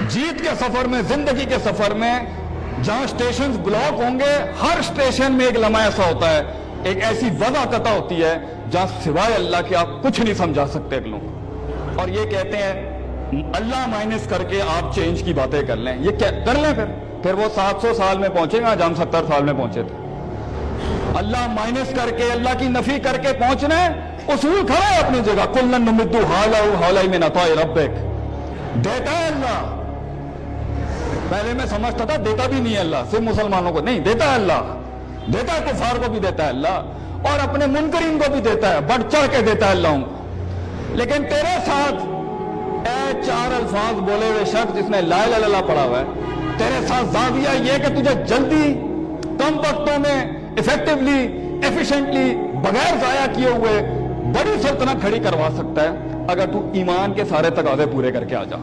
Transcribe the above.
जीत के सफर में, जिंदगी के सफर में, जहां स्टेशन ब्लॉक होंगे, हर स्टेशन में एक लम्हा ऐसा होता है, एक ऐसी वज़ाक़त होती है जहां सिवाय अल्लाह के आप कुछ नहीं समझा सकते अगलों को। और ये कहते हैं अल्लाह माइनस करके आप चेंज की बातें कर लें। ये क्या कर लें? फिर वो 700 साल में पहुंचेगा जहां हम 70 साल में पहुंचे थे। अल्लाह माइनस करके, अल्लाह की नफी करके पहुंचना, उसूल खड़ा है अपनी जगह। कुल्लन नुमिद्दु हाउलाई मिन अताए रब्बिक, देता है अल्लाह। पहले मैं समझता था देता भी नहीं है अल्लाह, सिर्फ मुसलमानों को नहीं, देता है अल्लाह, देता है कुफार को भी देता है अल्लाह, और अपने मुनकरीन को भी देता है, बढ़ चढ़ के देता है अल्लाह उनको। लेकिन तेरे साथ ए 4 अल्फाज बोले हुए शख्स जिसने ला इलाहा इल्लल्लाह पढ़ा हुआ है, तेरे साथ जाविया ये कि तुझे जल्दी, कम वक्तों में, इफेक्टिवली, एफिशिएंटली, बगैर जाया किए हुए बड़ी सल्तनत खड़ी करवा सकता है अगर तू ईमान के सारे तकाजे पूरे करके आ जा।